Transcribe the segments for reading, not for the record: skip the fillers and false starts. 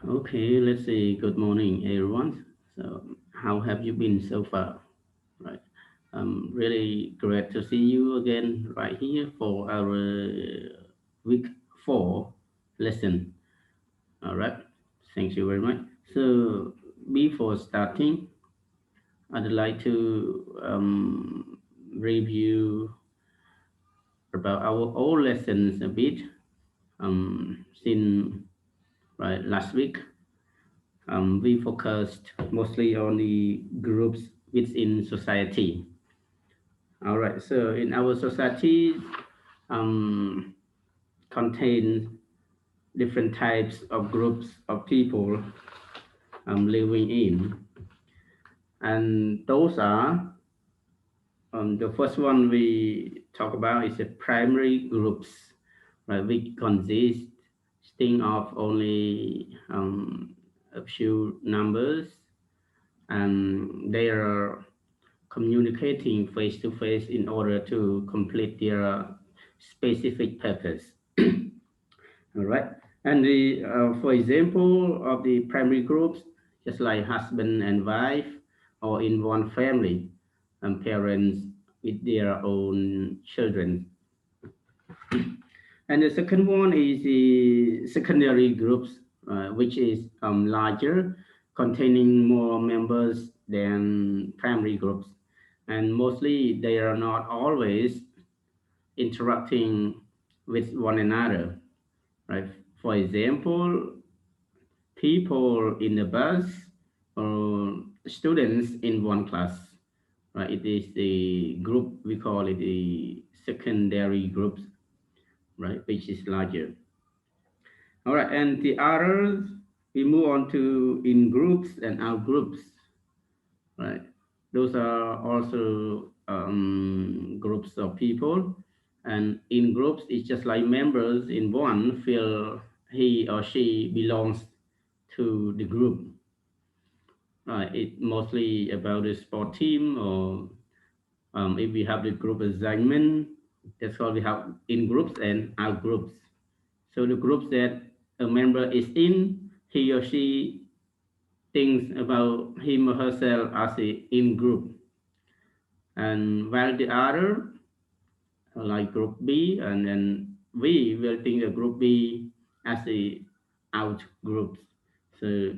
Okay, let's see. Good morning, everyone. So, how have you been so far? Right. Really great to see you again right here for our week 4 lesson. All right. Thank you very much. So, before starting, I'd like to review about our old lessons a bit. Since last week, we focused mostly on the groups within society. All right, so in our society, um, contains different types of groups of people living in, and those are the first one we talk about is the primary groups, right, which consisting of only a few numbers, and they are communicating face to face in order to complete their specific purpose. All right. And for example, of the primary groups, just like husband and wife, or in one family, and parents with their own children. And the second one is the secondary groups, which is larger, containing more members than primary groups. And mostly they are not always interacting with one another, right? For example, people in the bus or students in one class, right? It is the group, we call it the secondary groups, right? Which is larger. All right, and the others, we move on to in groups and out groups, right? Those are also groups of people, and in groups, it's just like members in one feel he or she belongs to the group. Right? It mostly about the sport team, or if we have the group assignment, that's what we have in groups and out groups. So the groups that a member is in, he or she thinks about him or herself as a in group, and while the other, like group B, and then we will think the group B as a out group. So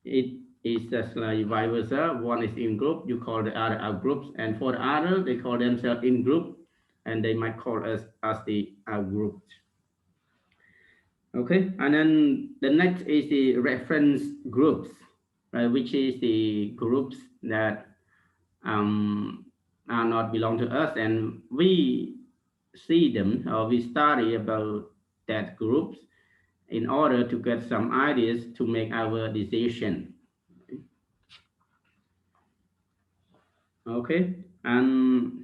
it is just like vice versa. One is in group, you call the other out groups, and for the other, they call themselves in group, and they might call us as the out group. Okay, and then the next is the reference groups, right, which is the groups that um, are not belong to us, and we see them or we study about that groups in order to get some ideas to make our decision. Okay, and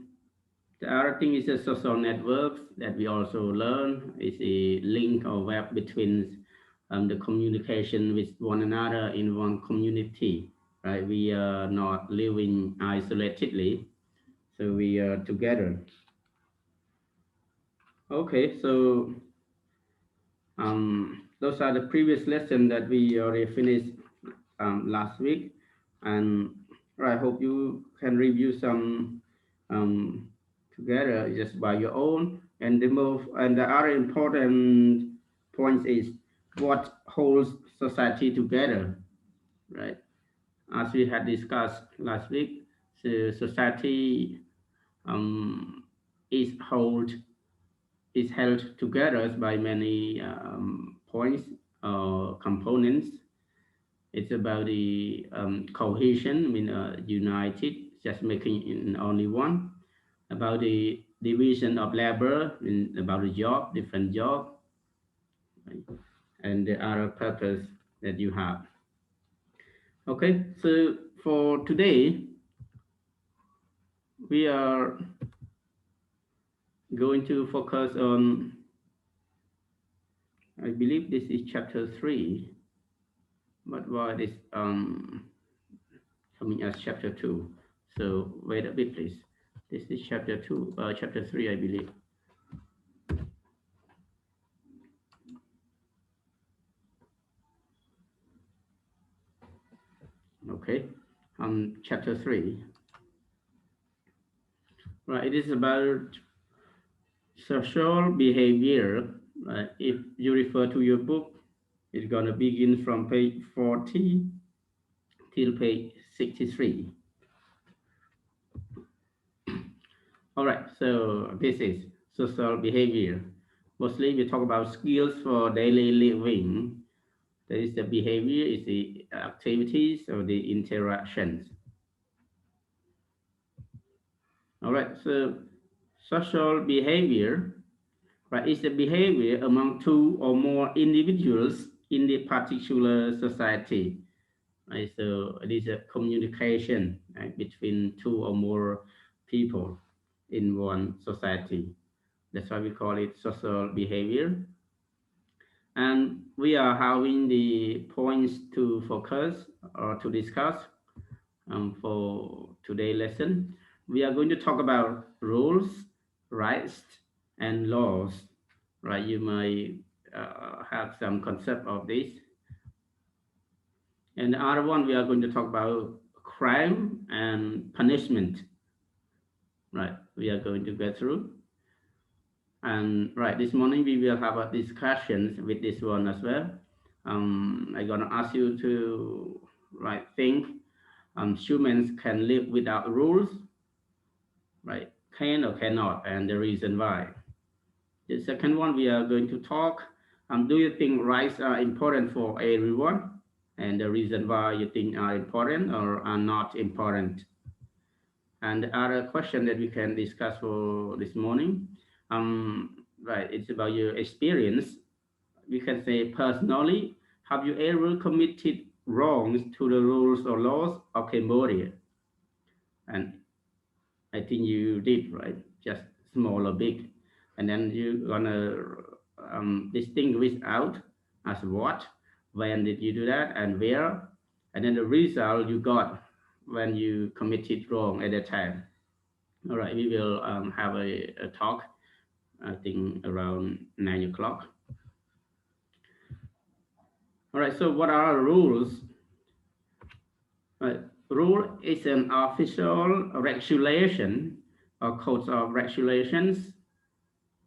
the other thing is the social networks that we also learn is a link or web between the communication with one another in one community, right? We are not living isolatedly, so we are together. Okay, so those are the previous lesson that we already finished last week, and I hope you can review some um, together just by your own. And the other important point is what holds society together, right? As we had discussed last week, the society um, is hold is held together by many points or components. It's about the cohesion, I mean, united, just making in only one. About the division of labor, about the job, different job, right? And the other purpose that you have. Okay, so for today, we are going to focus on, I believe this is chapter 3, but what is coming as chapter 2. So wait a bit, please. This is chapter 2, chapter 3, I believe. Okay, chapter 3. Right, it is about social behavior. Right, if you refer to your book, it's gonna begin from page 40 till page 63. All right, so this is social behavior. Mostly we talk about skills for daily living. That is the behavior, is the activities or the interactions. All right, so social behavior, right, is the behavior among two or more individuals in the particular society. Right, so it is a communication, right, between two or more people in one society. That's why we call it social behavior. And we are having the points to focus or to discuss for today's lesson. We are going to talk about rules, rights, and laws. Right? You might have some concept of this. And the other one, we are going to talk about crime and punishment. Right? We are going to go through. And right, this morning we will have a discussion with this one as well. I'm gonna ask you to right think humans can live without rules, right? Can or cannot, and the reason why. The second one we are going to talk. Do you think rights are important for everyone, and the reason why you think are important or are not important? And the other question that we can discuss for this morning, right, it's about your experience. We can say personally, have you ever committed wrongs to the rules or laws of Cambodia? And I think you did, right? Just small or big. And then you're gonna distinguish out as what, when did you do that, and where, and then the result you got when you committed wrong at that time. All right, we will have a talk, I think around 9 o'clock. All right, so what are rules? Right. Rule is an official regulation or codes of regulations,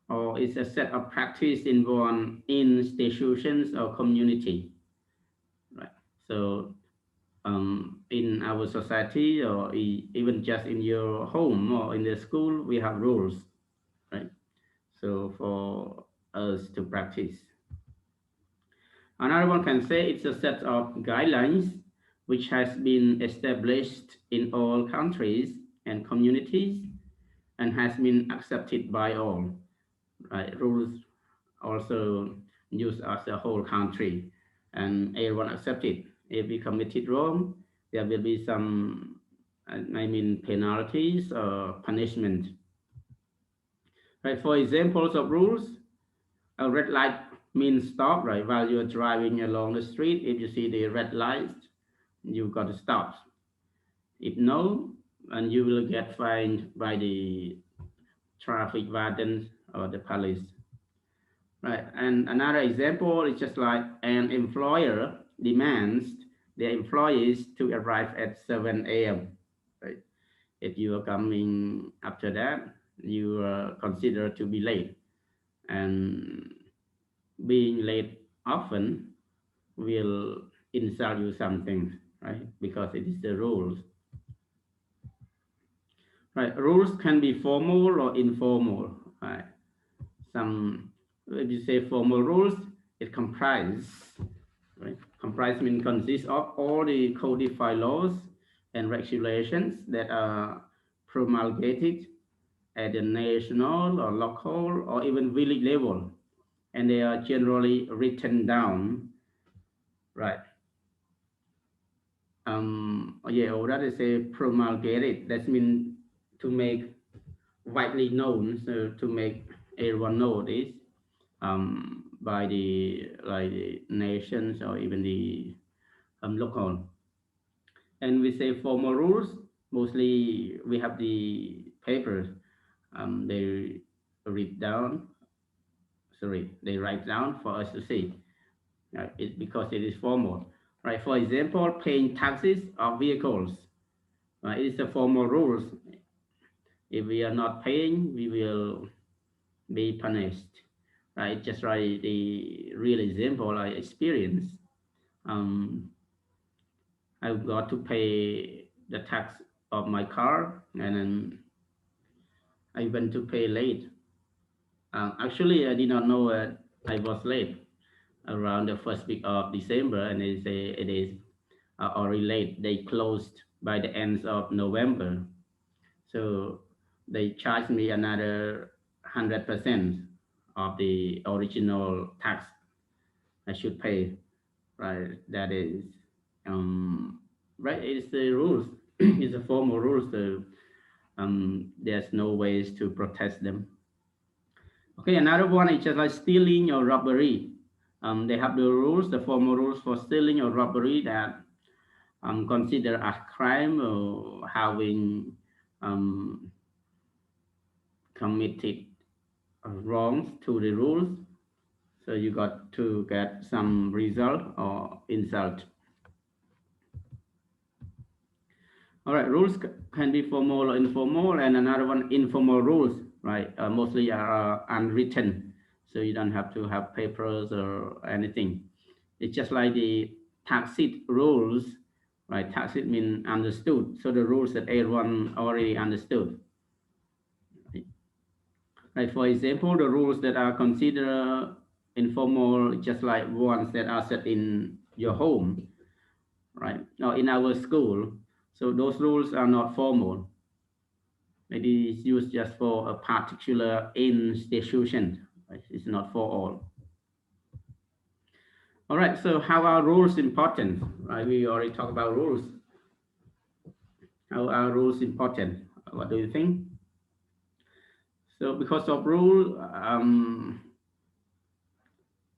or it's a set of practice in one institutions or community. Right. So in our society or even just in your home or in the school, we have rules, right? So for us to practice. Another one can say it's a set of guidelines which has been established in all countries and communities and has been accepted by all. Right? Rules also used as a whole country and everyone accepted. If we committed wrong, there will be some, I mean, penalties or punishment. Right? For examples of rules, a red light means stop, right? While you're driving along the street, if you see the red light, you've got to stop. If no, and you will get fined by the traffic warden or the police. Right. And another example is just like an employer demands their employees to arrive at 7 a.m. Right. If you are coming after that, you are considered to be late. And being late often will insult you something, right? Because it is the rules. Right. Rules can be formal or informal. Right. Some, if you say formal rules, it comprises, right? Comprise means consists of all the codified laws and regulations that are promulgated at the national or local or even village level, and they are generally written down, right? Yeah, or that is a promulgated. That means to make widely known, so to make everyone know this by the like the nations or even the local. And we say formal rules. Mostly we have the papers. They read down. Sorry, they write down for us to see. It, because it is formal. right? For example, paying taxes of vehicles, right? It is a formal rules. If we are not paying, we will be punished, right? Just like the real example I experienced. Um, I got to pay the tax of my car, and then I went to pay late. Actually, I did not know I was late around the first week of December, and it is already late. They closed by the end of November, so they charged me another 100% of the original tax I should pay. Right, that is right. It's the rules. It's a formal rules. So there's no ways to protest them. Okay, another one is just like stealing or robbery. They have the rules, the formal rules for stealing or robbery that considered as crime or having um, committed wrongs to the rules. So you got to get some result or insult. All right, rules can be formal or informal, and another one informal rules, right? Mostly are unwritten, so you don't have to have papers or anything. It's just like the tacit rules, right? Tacit means understood, so the rules that everyone already understood. Right? Like for example, the rules that are considered informal, just like ones that are set in your home, right? Or in our school. So those rules are not formal. It is used just for a particular institution. Right? It's not for all. All right. So how are rules important? Right? We already talked about rules. How are rules important? What do you think? So because of rule,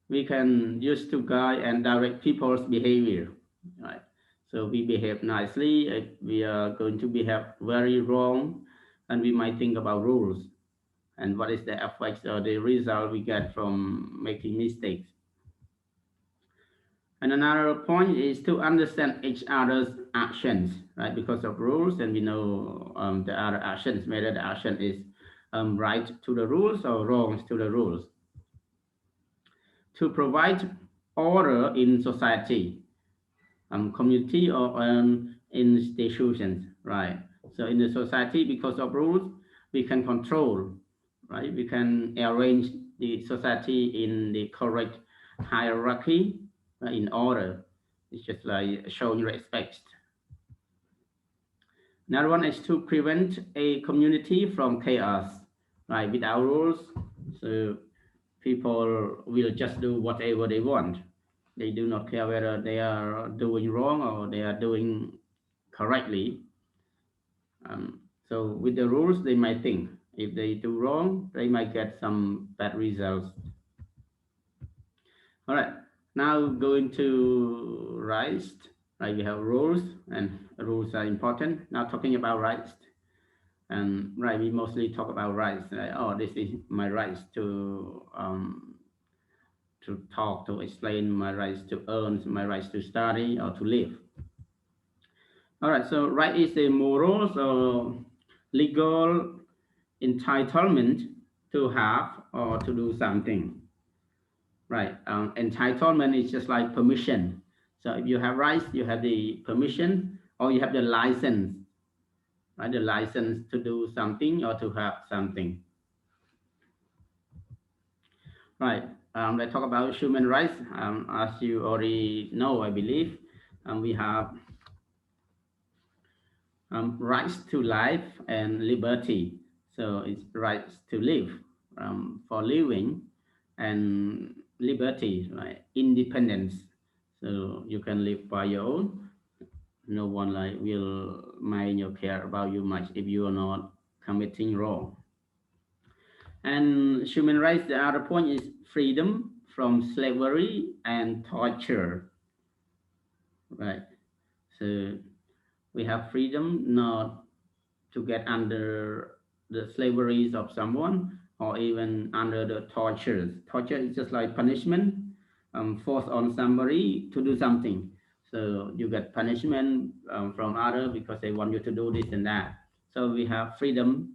we can use to guide and direct people's behavior. Right. So we behave nicely. If we are going to behave very wrong, and we might think about rules and what is the effects or the result we get from making mistakes. And another point is to understand each other's actions, right? Because of rules, and we know the other actions, whether the action is right to the rules or wrong to the rules. To provide order in society, community, or institutions, right? So in the society, because of rules, we can control, right? We can arrange the society in the correct hierarchy, right, in order. It's just like showing respect. Another one is to prevent a community from chaos, right? Without rules, so people will just do whatever they want. They do not care whether they are doing wrong or they are doing correctly. So with the rules, they might think if they do wrong, they might get some bad results. All right, now going to rights. Right, we have rules, and rules are important. Now talking about rights, and right, we mostly talk about rights. Like, oh, this is my rights to talk, to explain my rights to earn, my rights to study or to live. All right, so right is a moral or legal entitlement to have or to do something. Right, entitlement is just like permission. So if you have rights, you have the permission or you have the license, right? The license to do something or to have something. Right. Let's talk about human rights. As you already know, I believe, we have rights to life and liberty. So it's rights to live, for living, and liberty, right? Independence. So you can live by your own. No one like will mind or care about you much if you are not committing wrong. And human rights, the other point is freedom from slavery and torture, right? So we have freedom not to get under the slaveries of someone or even under the tortures. Torture is just like punishment, force on somebody to do something. So you get punishment from other because they want you to do this and that. So we have freedom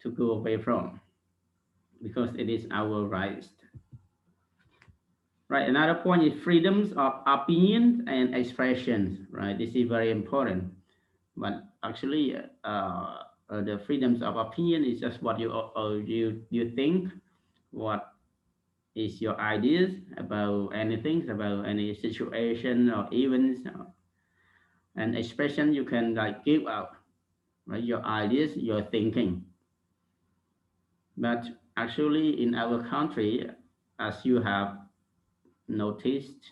to go away from because it is our rights. Right. Another point is freedoms of opinion and expressions. Right. This is very important. But actually, the freedoms of opinion is just what you think, what is your ideas about anything, about any situation or events, and expression you can like give out, right? Your ideas, your thinking. But actually, in our country, as you have noticed,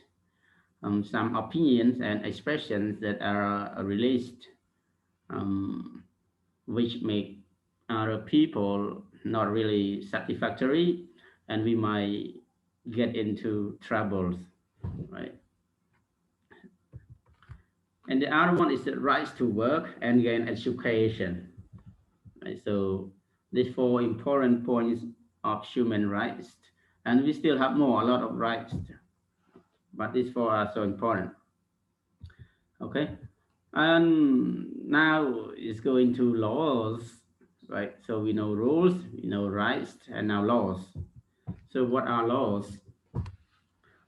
some opinions and expressions that are released, um, which make other people not really satisfactory, and we might get into troubles, right? And the other one is the rights to work and gain education, right? So these four important points of human rights, and we still have more, a lot of rights, but these four are so important. Okay, and now it's going to laws, right? So we know rules, we know rights, and now laws. So what are laws?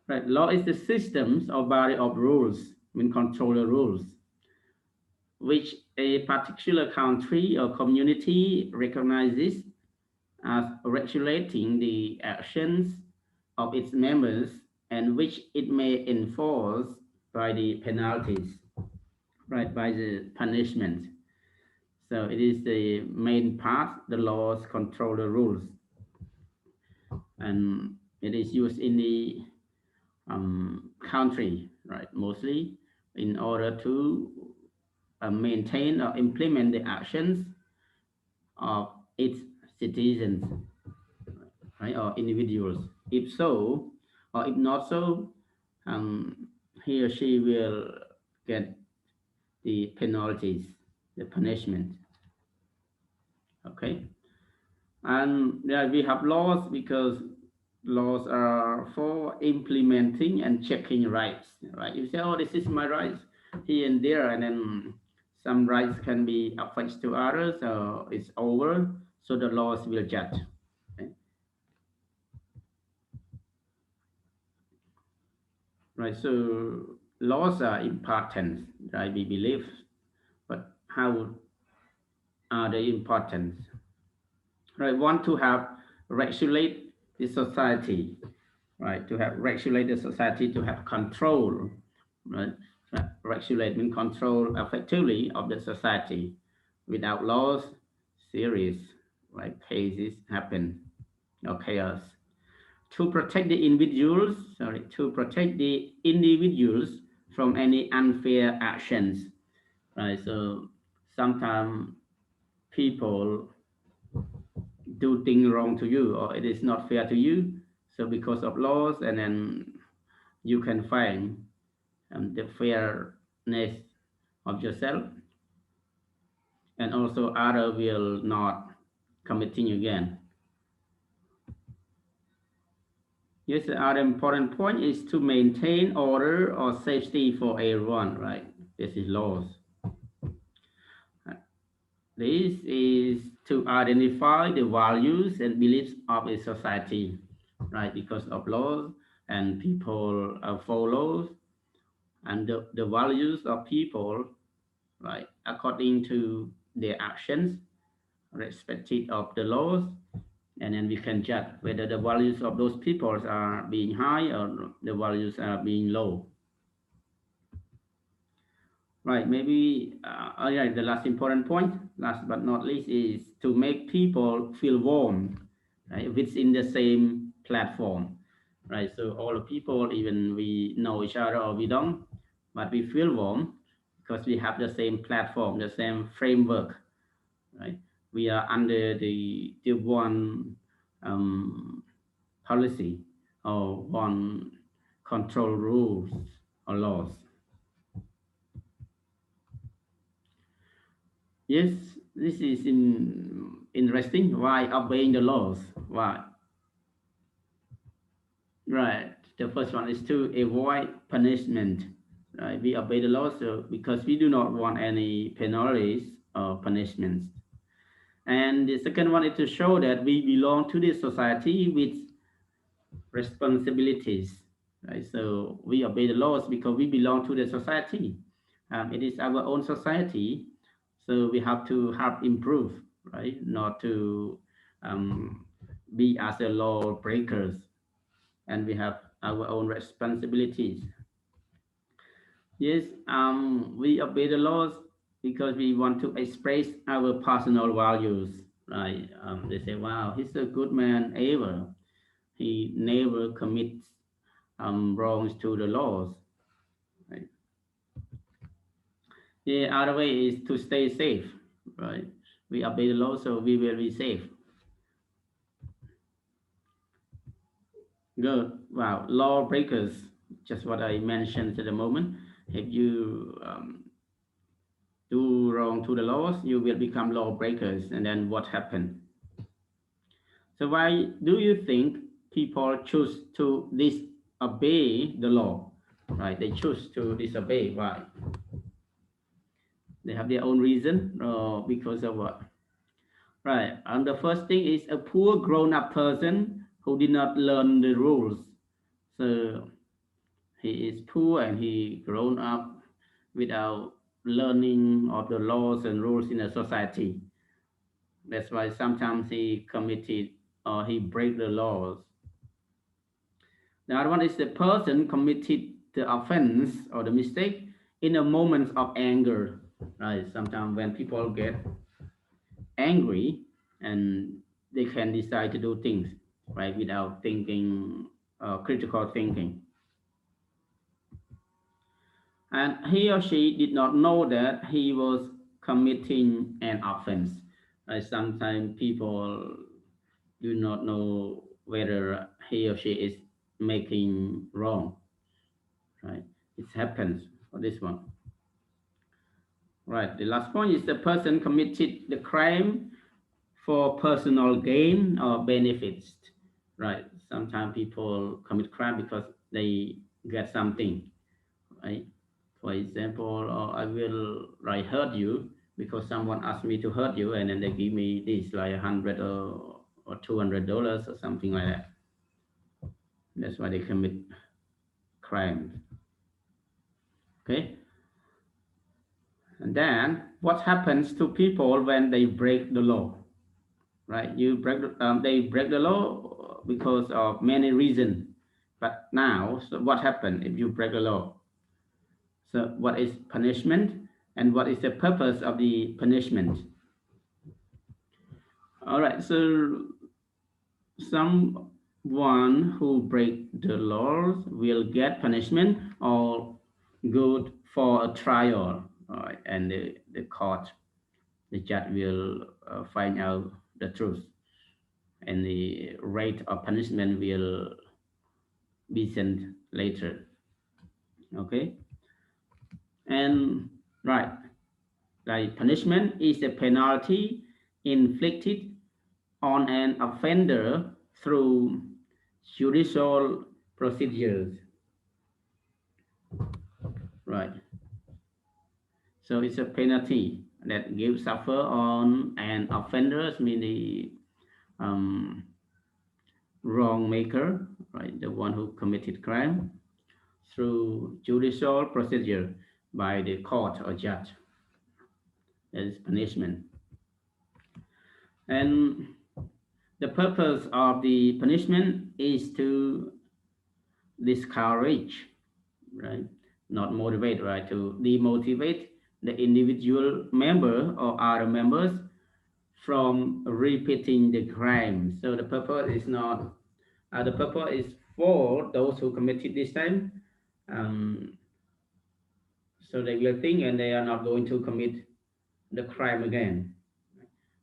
Right, law is the systems or body of rules, I mean control the rules, which a particular country or community recognizes as regulating the actions of its members and which it may enforce by the penalties, right, by the punishment. So it is the main part, the laws control the rules, and it is used in the country, right, mostly in order to maintain or implement the actions of its citizens, right, or individuals. If so, or if not so, um, he or she will get the penalties, the punishment. Okay, and yeah, we have laws because laws are for implementing and checking rights. Right, you say, "Oh, this is my rights," here and there, and then some rights can be affected to others, so it's over. So the laws will judge. Okay? Right, so laws are important, right? We believe, but how are they important? Right, want to have regulate the society, right? To have regulate the society, to have control, right? Regulate and control effectively of the society. Without laws, serious, right, cases happen, or chaos. To protect the individuals, to protect the individuals from any unfair actions, right? So sometimes people do things wrong to you, or it is not fair to you. So because of laws, and then you can find the fairness of yourself, and also other will not committing again. Yes, the other important point is to maintain order or safety for everyone, right? This is laws. This is to identify the values and beliefs of a society, right? Because of laws and people follow and the values of people, right? According to their actions, respective of the laws, and then we can judge whether the values of those people are being high or the values are being low. Right, maybe yeah, the last important point, last but not least, is to make people feel warm, right, within the same platform, right? So all the people, even we know each other or we don't, but we feel warm because we have the same platform, the same framework, right? We are under the one um, policy or one control rules or laws. Yes, this is interesting. Why obeying the laws? Why? Right. The first one is to avoid punishment. right? We obey the laws because we do not want any penalties or punishments. And the second one is to show that we belong to this society with responsibilities, right? So we obey the laws because we belong to the society. It is our own society, so we have to help improve, right? Not to um, be as a law breakers, and we have our own responsibilities. Yes, we obey the laws because we want to express our personal values, right? They say, "Wow, he's a good man ever. He never commits wrongs to the laws." Right? The other way is to stay safe, right? We obey the law, so we will be safe. Good. Wow, law breakers. Just what I mentioned at the moment. If you do wrong to the laws, you will become law breakers. And then what happened? So why do you think people choose to disobey the law? Right? They choose to disobey. Why? They have their own reason, or because of what? Right. And the first thing is a poor grown-up person who did not learn the rules. So he is poor and he grown up without learning of the laws and rules in a society. That's why sometimes he committed or he break the laws. The other one is the person committed the offense or the mistake in a moment of anger. Right. Sometimes when people get angry and they can decide to do things right without thinking, critical thinking, and he or she did not know that he was committing an offense. Sometimes people do not know whether he or she is making wrong, right? It happens for this one. Right, the last point is the person committed the crime for personal gain or benefits, right? Sometimes people commit crime because they get something, right? For example, I will like hurt you because someone asked me to hurt you, and then they give me this like 100 or $200 or something like that. That's why they commit crimes. Okay, and then what happens to people when they break the law? Right, they break the law because of many reasons. But now, so what happens if you break the law? So what is punishment, and what is the purpose of the punishment? All right, so someone who break the laws will get punishment or go for a trial, all right, and the court, the judge will find out the truth, and the rate of punishment will be sent later. Okay, and right, like punishment is a penalty inflicted on an offender through judicial procedures. Right, so it's a penalty that gives suffer on an offenders, mean the um, wrong maker, right, the one who committed crime, through judicial procedure by the court or judge. That is punishment. And the purpose of the punishment is to discourage, right? Not motivate, right? To demotivate the individual member or other members from repeating the crime. So the purpose is not, the purpose is for those who committed this time. Um, so they will think and they are not going to commit the crime again.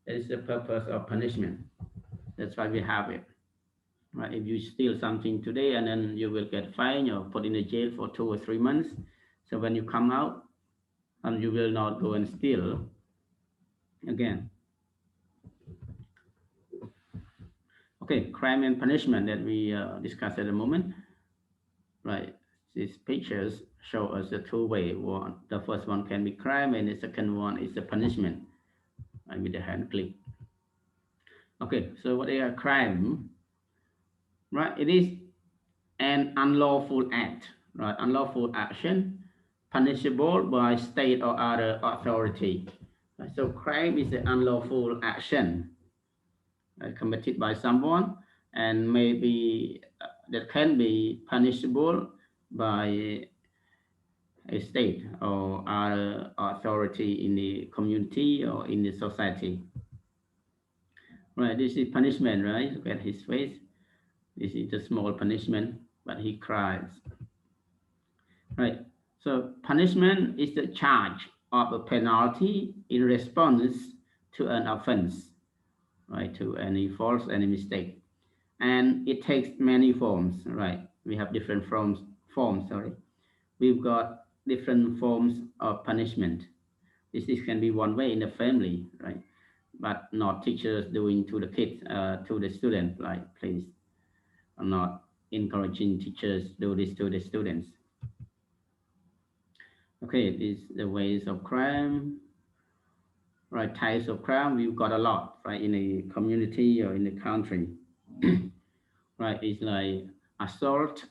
That is the purpose of punishment. That's why we have it. Right? If you steal something today and then you will get fined or put in the jail for 2 or 3 months. So when you come out, you will not go and steal again. Okay, crime and punishment that we discussed at the moment. Right. These pictures show us the two way. One, the first one can be crime, and the second one is the punishment, right, with the hand click. Okay, so what is a crime? Right, it is an unlawful act, right? Unlawful action, punishable by state or other authority. Right? So crime is an unlawful action, right, committed by someone, and maybe that can be punishable by a state or other authority in the community or in the society. Right, this is punishment, right? Look at his face. This is a small punishment, but he cries. Right. So punishment is the charge of a penalty in response to an offense, right? To any fault, any mistake, and it takes many forms, right? We have different forms. Sorry, we've got different forms of punishment. This can be one way in the family, right? But not teachers doing to the kids, to the students. Like, please, I'm not encouraging teachers do this to the students. Okay, this the ways of crime, right? Types of crime we've got a lot, right? In a community or in the country, right? It's like assault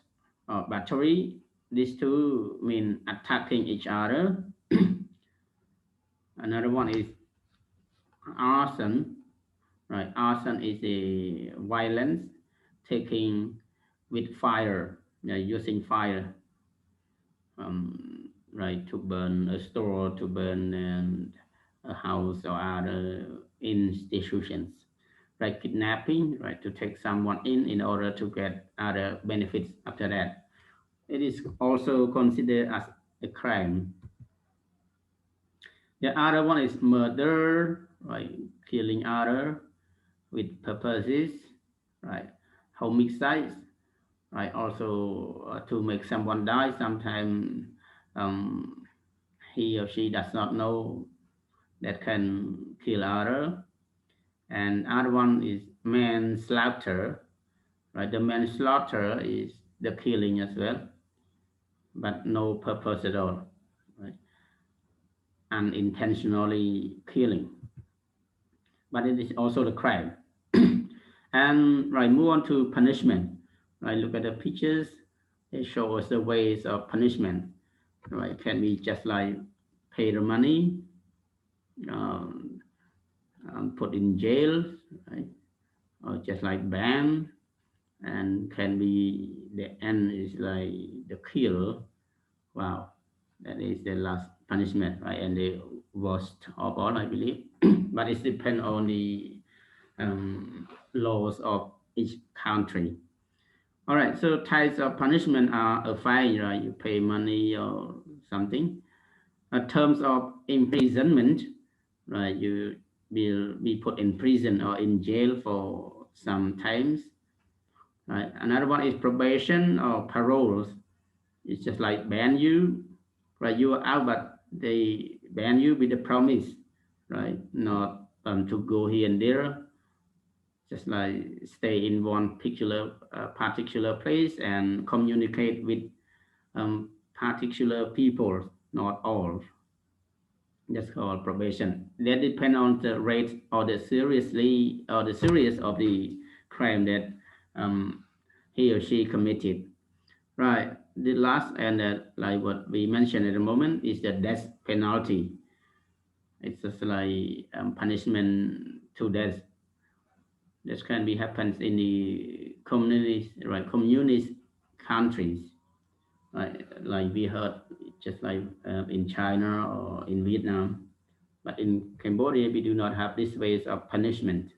or battery. These two mean attacking each other. Another one is arson, right? Arson is a violence taking with fire, using fire, right, to burn a store, to burn a house or other institutions, right? Kidnapping, right, to take someone in order to get other benefits after that. It is also considered as a crime. The other one is murder, right? Killing other with purposes, right? Homicide, right? Also to make someone die. Sometimes um, he or she does not know that can kill other. And other one is manslaughter, right? The manslaughter is the killing as well, but no purpose at all, right? Unintentionally killing, but it is also the crime. And right, move on to punishment. Right, look at the pictures. They show us the ways of punishment. Right, can be just like pay the money, um, put in jail, right, or just like ban, and can be the end is like the kill. Wow, that is the last punishment, right, and the worst of all, I believe. But it depends on the laws of each country. All right, so types of punishment are a fine, right? You pay money or something. Terms of imprisonment, right? You will be put in prison or in jail for some times, right? Another one is probation or paroles. It's just like ban you, right? You are out, but they ban you with a promise, right? Not to go here and there, just like stay in one particular place and communicate with particular people, not all. That's called probation. That depends on the rate or the seriously or the serious of the crime that um, he or she committed. Right. The last and like what we mentioned at the moment is the death penalty. It's just like punishment to death. This can be happens in the communist, right? Communist countries, right? Like we heard, just like in China or in Vietnam. But in Cambodia, we do not have these ways of punishment.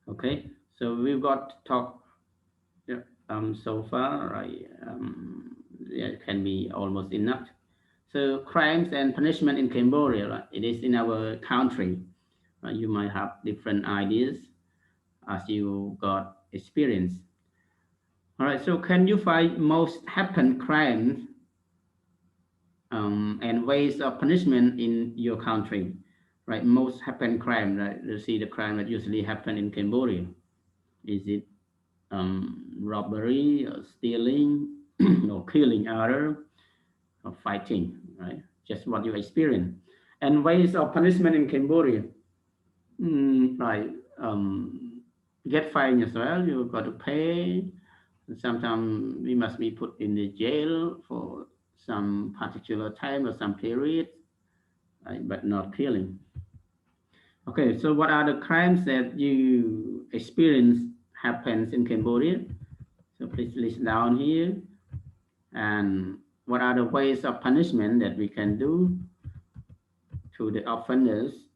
Okay, so we've got talk, yeah, so far, right? Yeah, it can be almost enough. So crimes and punishment in Cambodia, right? It is in our country. Right? You might have different ideas as you got experience. All right. So can you find most happen crimes and ways of punishment in your country? Right. Most happen crime. Right. You see the crime that usually happen in Cambodia. Is it robbery or stealing? or killing other, or fighting, right? Just what you experience. And ways of punishment in Cambodia, right? Get fined as well. You got to pay. Sometimes we must be put in the jail for some particular time or some period, right? But not killing. Okay, so what are the crimes that you experience happens in Cambodia? So please list down here. And what are the ways of punishment that we can do to the offenders?